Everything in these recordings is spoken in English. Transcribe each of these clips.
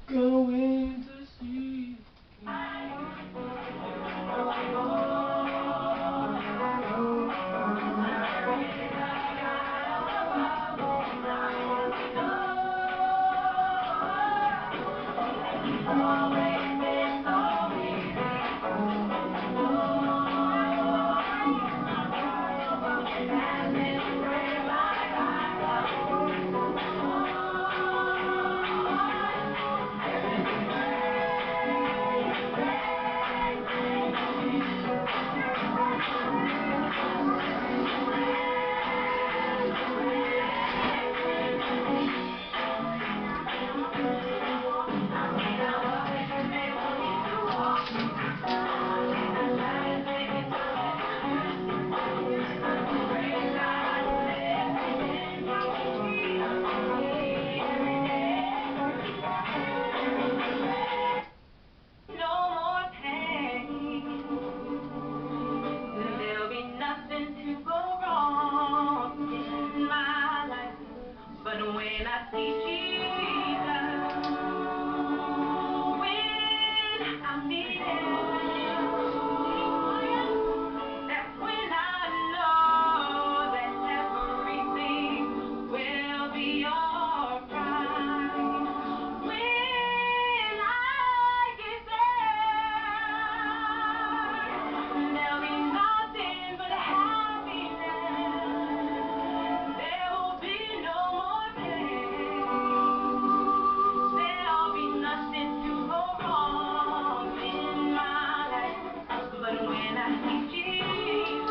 going to see. But when I see Jesus, when I see Him, that's when I know that everything will be alright. When I get there, there'll be nothing but happiness. There will be no more pain. There'll be nothing to go wrong in my life. But when I see Jesus,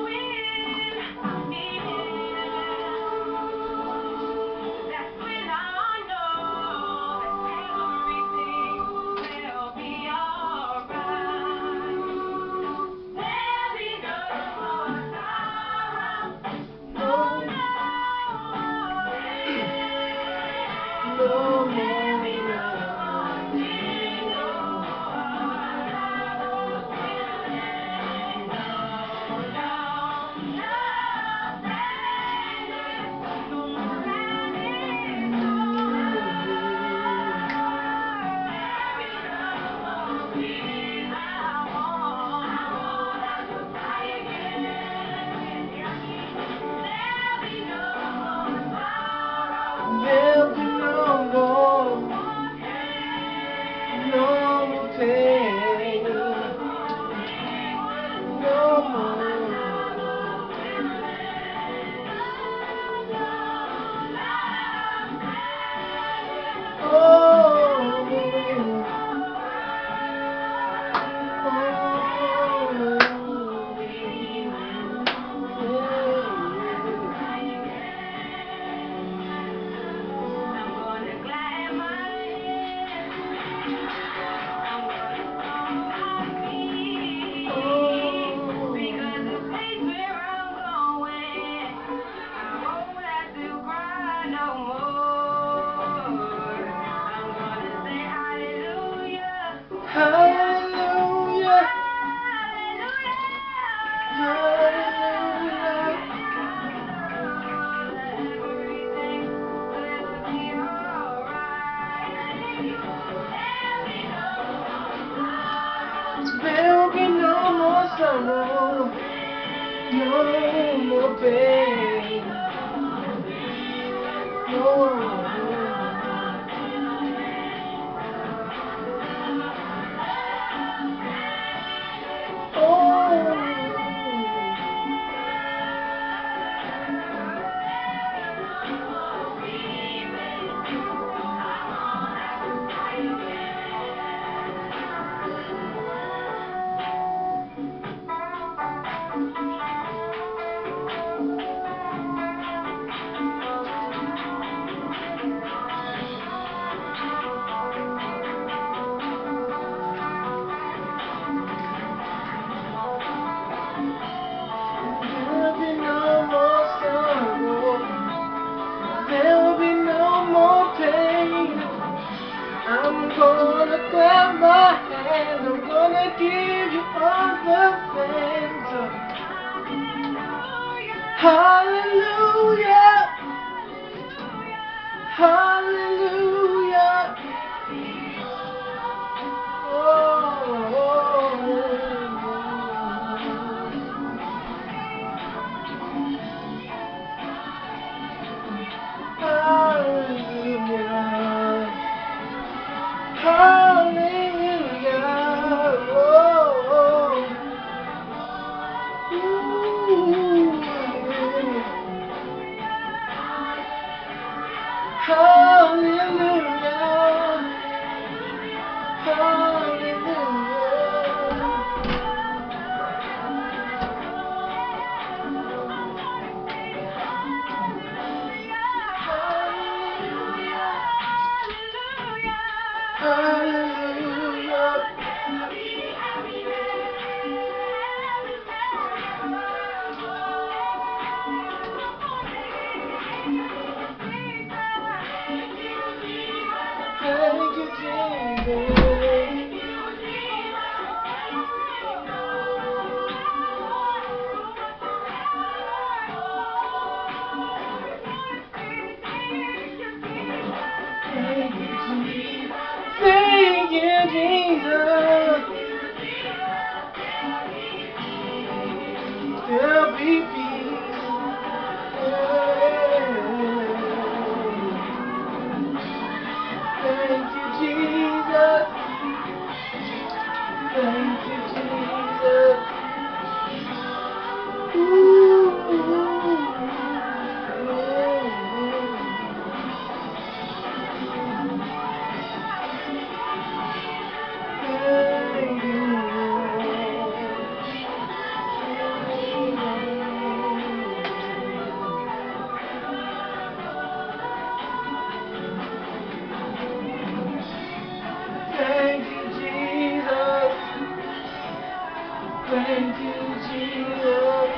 when I see Him, that's when I know that everything will be alright. There'll be no more sorrow. No, no, there'll be no more tears, no There'll be no more pain, no more. Hallelujah, hallelujah. There'll be no more sorrow, no more pain, no more. There'll be no more sorrow. There'll be no more pain. I'm gonna clap my hands. I'm gonna give you all the thanks. Hallelujah. Hallelujah. Thank you, Jesus. There'll be peace. Thank you, Jesus. Thank you, Jesus. Thank you, Jesus. Thank you, Jesus.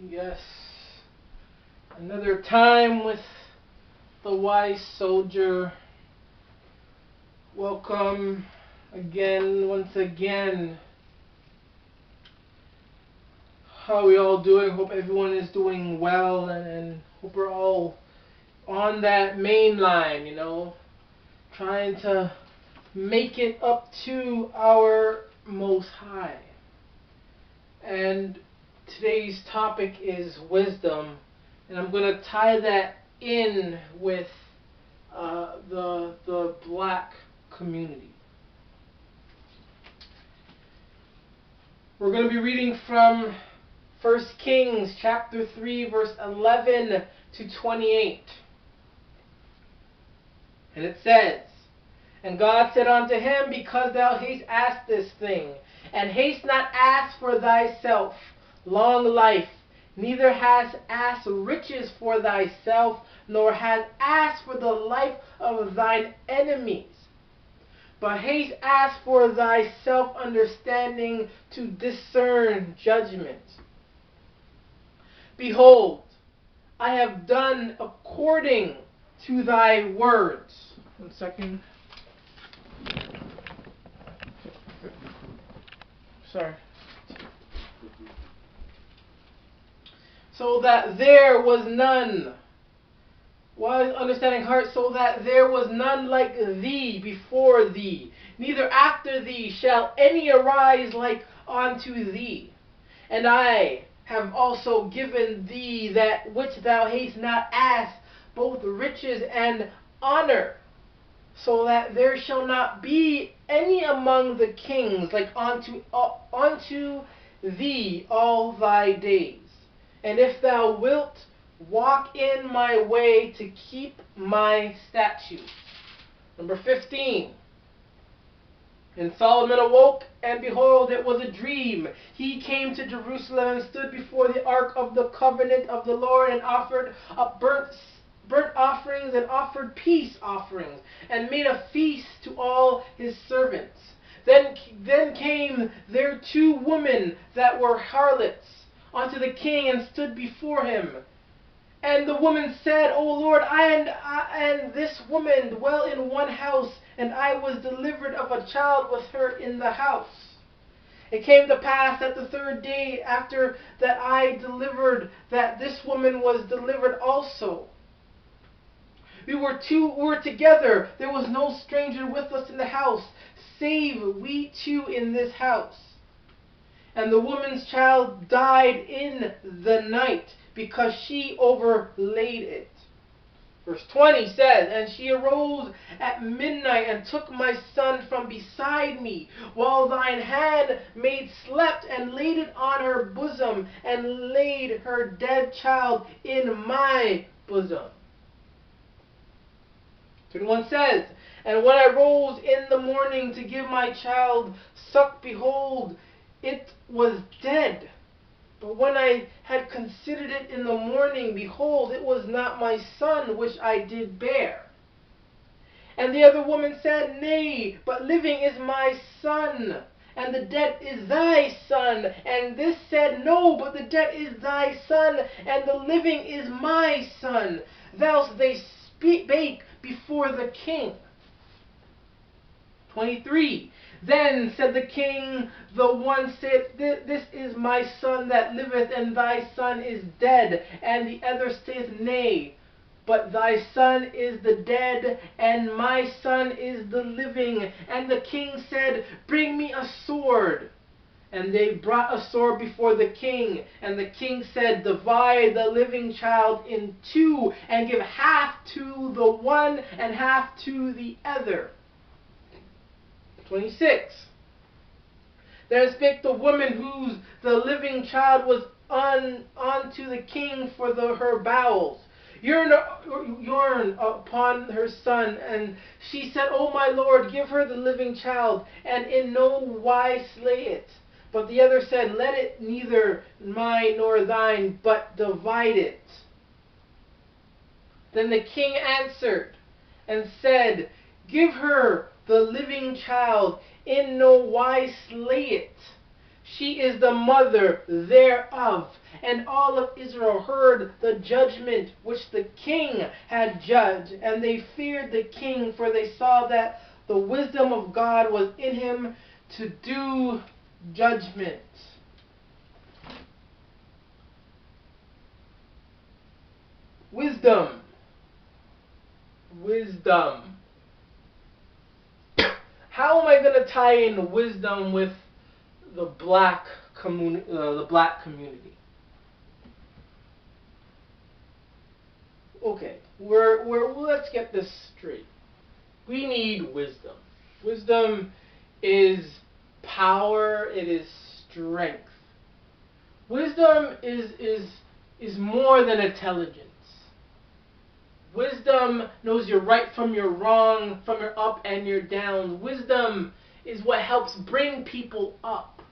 Yes, another time with the wise soldier. Welcome again, once again. How are we all doing? Hope everyone is doing well, and hope we're all on that main line, trying to make it up to our Most High. And today's topic is wisdom, and I'm going to tie that in with the black community. We're going to be reading from 1 Kings chapter 3, verse 11 to 28. And it says, "And God said unto him, Because thou hast asked this thing, and hast not asked for thyself long life, neither hast asked riches for thyself, nor hast asked for the life of thine enemies, but hast asked for thyself understanding to discern judgment. Behold, I have done according to thy words." 1 second. Sorry. "So that there was none." Wise understanding heart, "so that there was none like thee before thee, neither after thee shall any arise like unto thee. And I have also given thee that which thou hast not asked, both riches and honor, so that there shall not be any among the kings like unto thee all thy days. And if thou wilt walk in my way to keep my statutes. Number 15. And Solomon awoke, and behold, it was a dream. He came to Jerusalem and stood before the ark of the covenant of the Lord, and offered up burnt offerings and offered peace offerings, and made a feast to all his servants. Then came there 2 women that were harlots unto the king, and stood before him. And the woman said, O Lord, I and this woman dwell in one house, and I was delivered of a child with her in the house. It came to pass that the 3rd day after that I delivered, that this woman was delivered also. We were together. There was no stranger with us in the house, save we 2 in this house. And the woman's child died in the night, because she overlaid it. Verse 20 says, And she arose at midnight, and took my son from beside me, while thine handmaid slept, and laid it on her bosom, and laid her dead child in my bosom. 21 says, And when I rose in the morning to give my child suck, behold, it was dead. But when I had considered it in the morning, behold, it was not my son which I did bear. And the other woman said, Nay, but living is my son, and the dead is thy son. And this said, No, but the dead is thy son, and the living is my son. Thus they spake before the king. 23. Then said the king, the one saith, This is my son that liveth, and thy son is dead. And the other saith, Nay, but thy son is the dead, and my son is the living. And the king said, Bring me a sword. And they brought a sword before the king. And the king said, Divide the living child in 2, and give half to the one and half to the other. 26. Then spake the woman whose the living child was unto the king for her bowels, yearn upon her son. And she said, O my lord, give her the living child, and in no wise slay it. But the other said, Let it neither mine nor thine, but divide it. Then the king answered and said, Give her the living child, in no wise slay it. She is the mother thereof. And all of Israel heard the judgment which the king had judged, and they feared the king, for they saw that the wisdom of God was in him to do judgment. Wisdom. Wisdom. How am I going to tie in wisdom with the black community? Okay, let's get this straight. We need wisdom. Wisdom is power. It is strength. Wisdom is more than intelligence. Wisdom knows your right from your wrong, from your up and your down. Wisdom is what helps bring people up.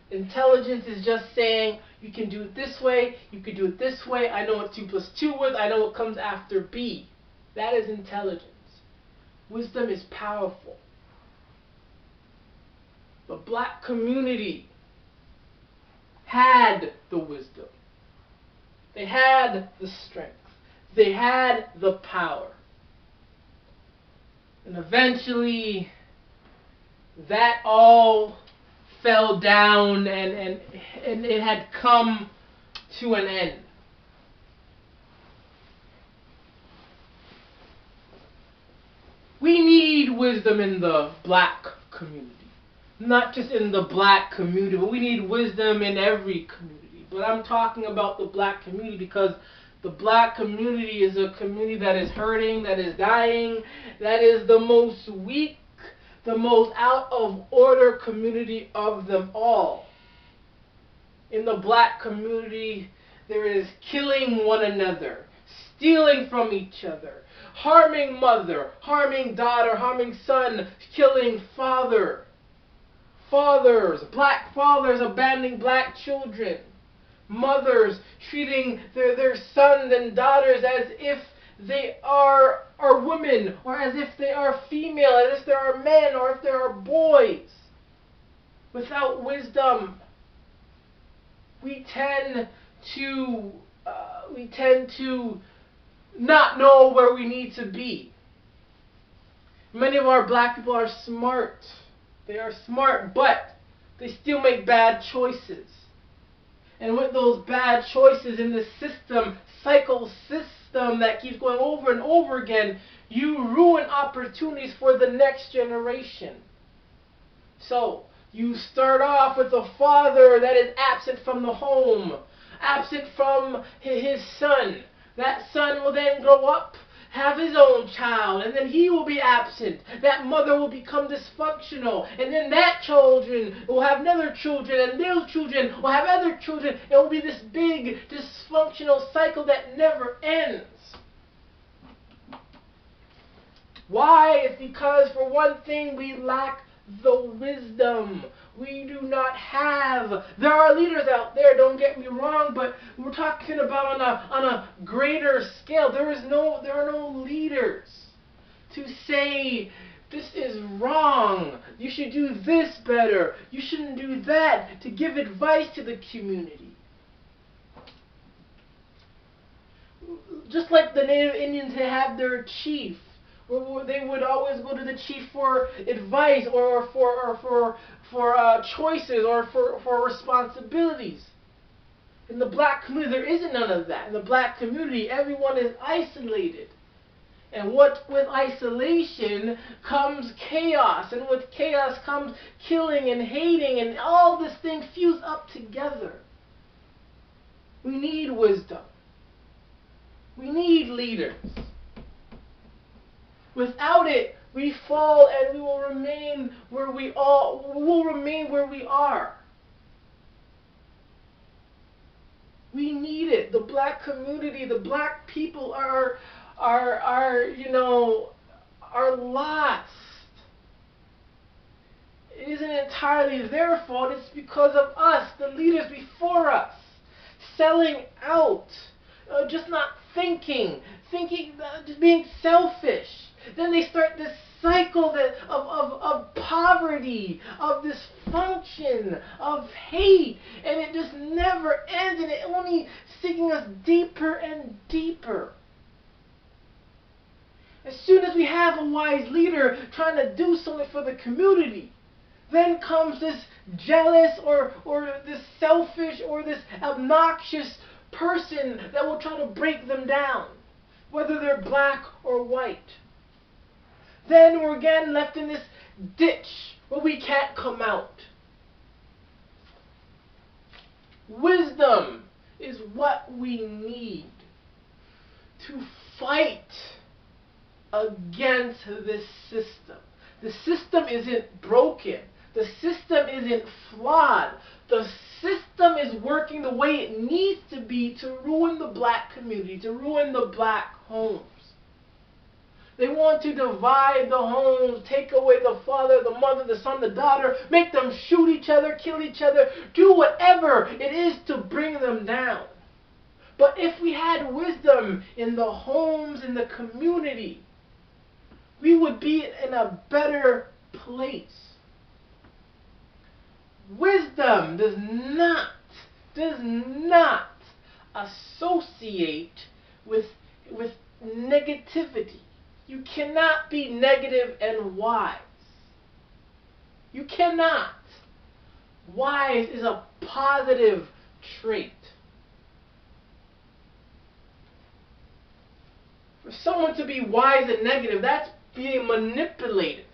Intelligence is just saying, you can do it this way, you can do it this way, I know what 2 plus 2 is, I know what comes after B. That is intelligence. Wisdom is powerful. The black community had the wisdom. They had the strength. They had the power. And eventually, that all fell down, and it had come to an end. We need wisdom in the black community. Not just in the black community, but we need wisdom in every community. But I'm talking about the black community because the black community is a community that is hurting, that is dying, that is the most weak, the most out of order community of them all. In the black community, there is killing one another, stealing from each other, harming mother, harming daughter, harming son, killing father. Fathers, black fathers abandoning black children. Mothers treating their sons and daughters as if they are women, or as if they are female, as if they are men, or if they are boys. Without wisdom, we tend to not know where we need to be. Many of our black people are smart. They are smart, but they still make bad choices. And with those bad choices in the system, cycle system that keeps going over and over again, you ruin opportunities for the next generation. So, you start off with a father that is absent from the home, absent from his son. That son will then grow up, have his own child, and then he will be absent. That mother will become dysfunctional, and then that children will have other children, and those children will have other children. It will be this big dysfunctional cycle that never ends. Why? It's because, for one thing, we lack the wisdom. We do not have. There are leaders out there, don't get me wrong, but we're talking about on a greater scale. There are no leaders to say this is wrong. You should do this better. You shouldn't do that, to give advice to the community. Just like the Native Indians have their chief. They would always go to the chief for advice, or for choices, or for responsibilities. In the black community, there isn't none of that. In the black community, everyone is isolated. And with isolation comes chaos. And with chaos comes killing and hating, and all this thing fused up together. We need wisdom. We need leaders. Without it, we fall, and we will remain where we are. We need it. The black community, the black people are lost. It isn't entirely their fault. It's because of us, the leaders before us, selling out, just not thinking, just being selfish. Then they start this cycle of poverty, of dysfunction, of hate, and it just never ends, and it only sinking us deeper and deeper. As soon as we have a wise leader trying to do something for the community, then comes this jealous or this selfish or this obnoxious person that will try to break them down, whether they're black or white. Then we're again left in this ditch where we can't come out. Wisdom is what we need to fight against this system. The system isn't broken. The system isn't flawed. The system is working the way it needs to be to ruin the black community, to ruin the black homes. They want to divide the homes, take away the father, the mother, the son, the daughter, make them shoot each other, kill each other, do whatever it is to bring them down. But if we had wisdom in the homes, in the community, we would be in a better place. Wisdom does not associate with negativity. You cannot be negative and wise. You cannot. Wise is a positive trait. For someone to be wise and negative, that's being manipulative.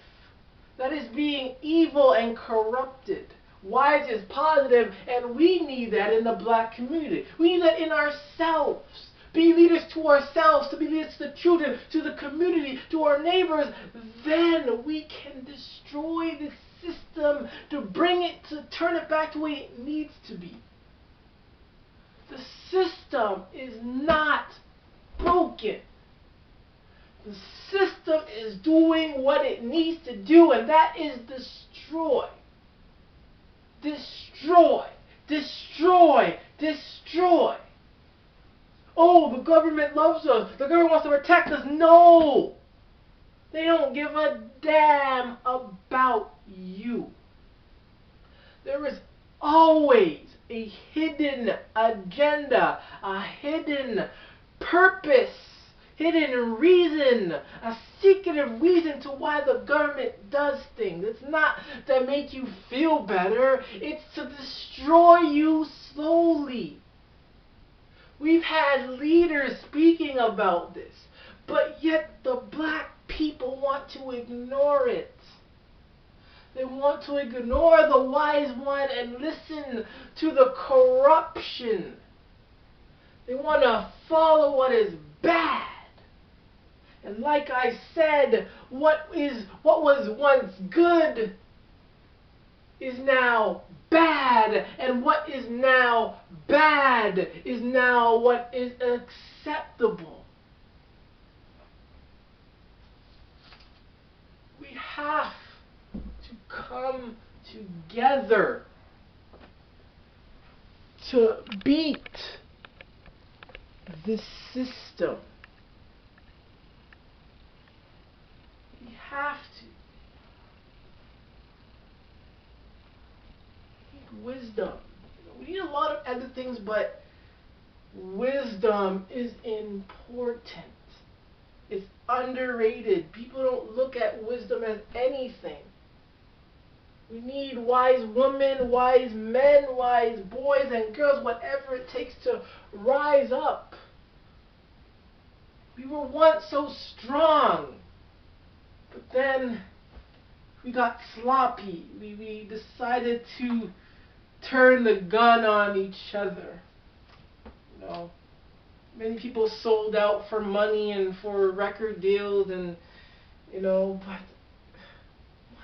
That is being evil and corrupted. Wise is positive, and we need that in the black community. We need that in ourselves. be leaders to ourselves, to be leaders to the children, to the community, to our neighbors, then we can destroy the system to bring it, to turn it back to the way it needs to be. The system is not broken. The system is doing what it needs to do, and that is destroy. Destroy. Destroy. Destroy. Oh, the government loves us. The government wants to protect us. No. They don't give a damn about you. There is always a hidden agenda, a hidden purpose, hidden reason, a secretive reason to why the government does things. It's not to make you feel better. It's to destroy you slowly. We've had leaders speaking about this, but yet the black people want to ignore it. They want to ignore the wise one and listen to the corruption. They want to follow what is bad. And like I said, what was once good is now bad, and what is now bad is now what is acceptable. We have to come together to beat this system. We have to. We need wisdom. We need a lot of other things, but wisdom is important. It's underrated. People don't look at wisdom as anything. We need wise women, wise men, wise boys and girls, whatever it takes to rise up. We were once so strong, but then we got sloppy. We decided to turn the gun on each other. You know, many people sold out for money and for record deals, and you know, but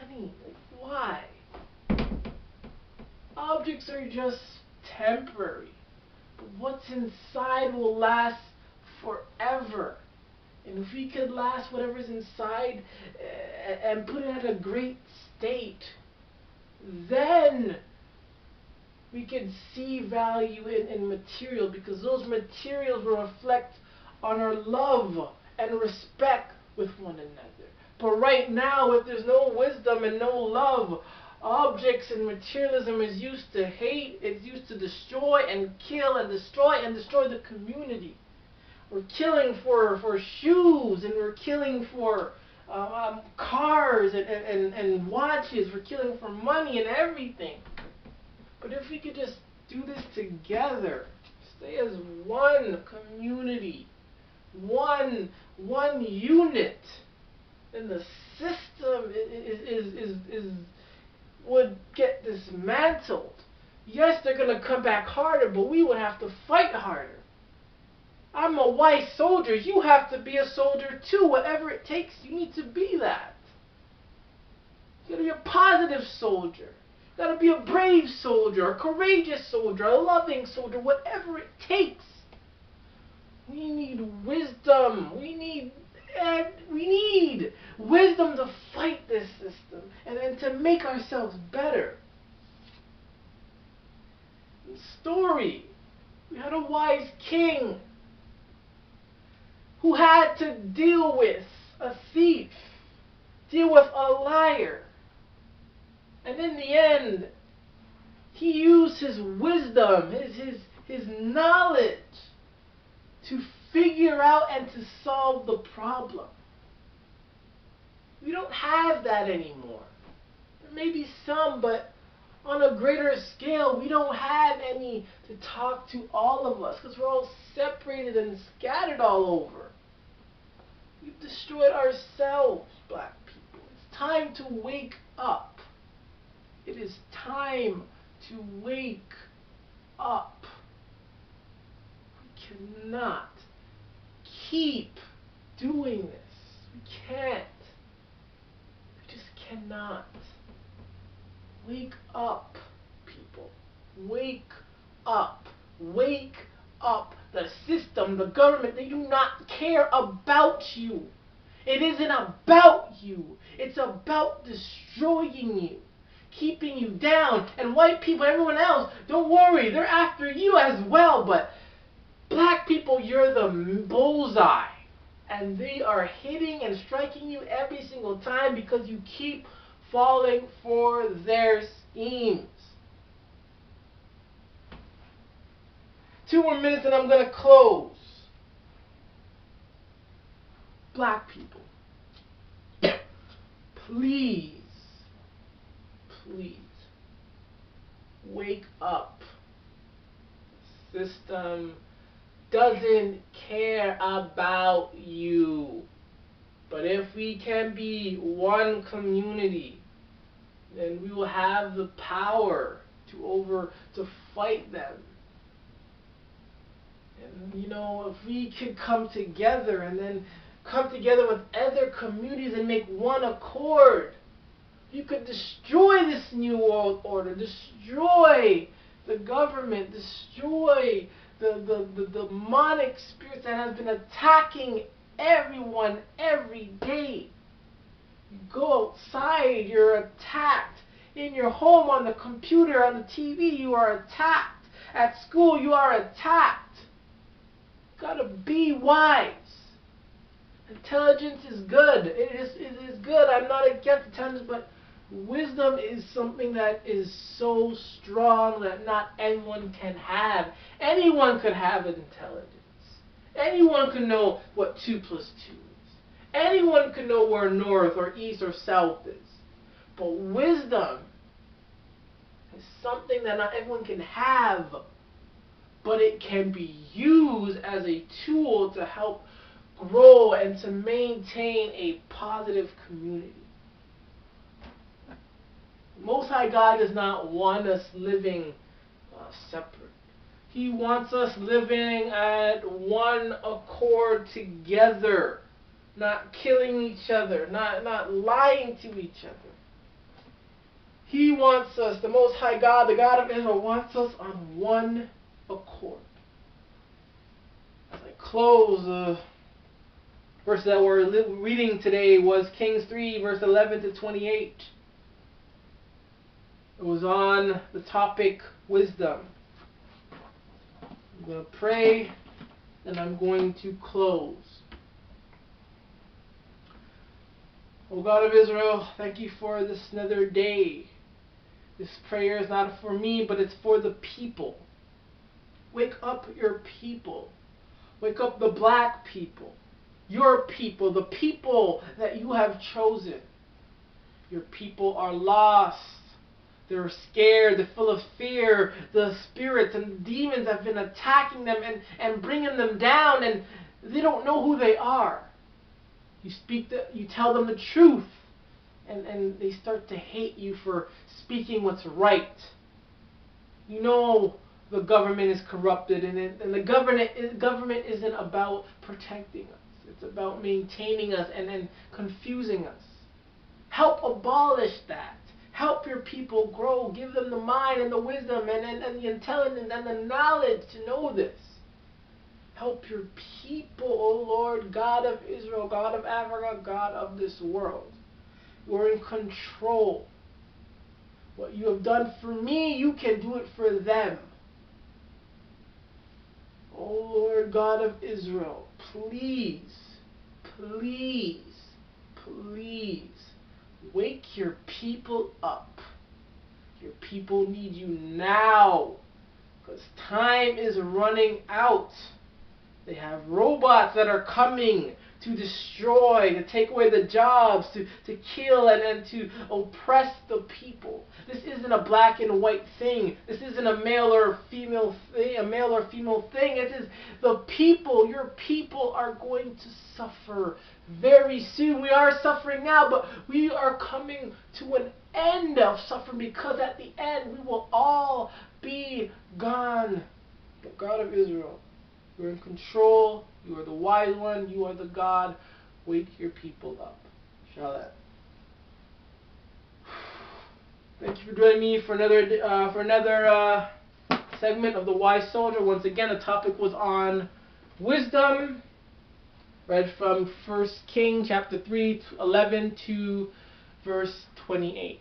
money, like, why? Objects are just temporary, but what's inside will last forever. And if we could last whatever's inside and put it at a great state, then we could see value in material, because those materials will reflect on our love and respect with one another. But right now, if there's no wisdom and no love, objects and materialism is used to hate, it's used to destroy and kill and destroy the community. We're killing for shoes, and we're killing for cars and watches. We're killing for money and everything. But if we could just do this together, stay as one community, one unit, then the system would get dismantled. Yes, they're going to come back harder, but we would have to fight harder. I'm a white soldier. You have to be a soldier too. Whatever it takes, you need to be that. You gotta be a positive soldier. You gotta be a brave soldier, a courageous soldier, a loving soldier, whatever it takes. We need wisdom. We need wisdom to fight this system and to make ourselves better. In the story, we had a wise king who had to deal with a thief, deal with a liar. And in the end, he used his wisdom, his knowledge to figure out and to solve the problem. We don't have that anymore. There may be some, but on a greater scale, we don't have any to talk to all of us, because we're all separated and scattered all over. We've destroyed ourselves, black people. It's time to wake up. It is time to wake up. We cannot keep doing this. We can't. We just cannot. Wake up, people. Wake up. Wake up. The system, the government, they do not care about you. It isn't about you. It's about destroying you, keeping you down. And white people, everyone else, don't worry, they're after you as well. But black people, you're the bullseye. And they are hitting and striking you every single time because you keep falling for their schemes. 2 more minutes and I'm going to close. Black people, please, please, wake up. The system doesn't care about you. But if we can be one community, then we will have the power to fight them. And you know, if we could come together and then come together with other communities and make one accord, you could destroy this new world order, destroy the government, destroy the demonic spirits that has been attacking everyone every day. You go outside, you're attacked. In your home, on the computer, on the TV, you are attacked. At school, you are attacked. You gotta be wise. Intelligence is good. It is good. I'm not against intelligence, but wisdom is something that is so strong that not everyone can have. Anyone could have intelligence. Anyone can know what 2 + 2 is. Anyone can know where north or east or south is. But wisdom is something that not everyone can have. But it can be used as a tool to help grow and to maintain a positive community. Most High God does not want us living separate. He wants us living at one accord together, not killing each other, not lying to each other. He wants us, the Most High God, the God of Israel, wants us on one accord. As I close, the verse that we're reading today was Kings 3, verse 11 to 28. It was on the topic wisdom. I'm going to pray, and I'm going to close. O God of Israel, thank you for this another day. This prayer is not for me, but it's for the people. Wake up your people. Wake up the black people. Your people, the people that you have chosen. Your people are lost. They're scared. They're full of fear. The spirits and demons have been attacking them and bringing them down, and they don't know who they are. You tell them the truth, and they start to hate you for speaking what's right. You know the government is corrupted, and the government isn't about protecting us. It's about maintaining us and confusing us. Help abolish that. Help your people grow. Give them the mind and the wisdom and the intelligence and the knowledge to know this. Help your people, O Lord, God of Israel, God of Africa, God of this world. You're in control. What you have done for me, you can do it for them. O Lord, God of Israel, please, please, please, wake your people up. Your people need you now, because time is running out. They have robots that are coming to destroy, to take away the jobs, to kill and to oppress the people. This isn't a black and white thing. This isn't a male or female thing. It is the people. Your people are going to suffer very soon. We are suffering now, but we are coming to an end of suffering, because at the end we will all be gone. But God of Israel, you're in control. You are the wise one. You are the God. Wake your people up. Shalat. Thank you for joining me for another segment of The Wise Soldier. Once again, the topic was on wisdom. Read from 1 King chapter 3, 11 to verse 28.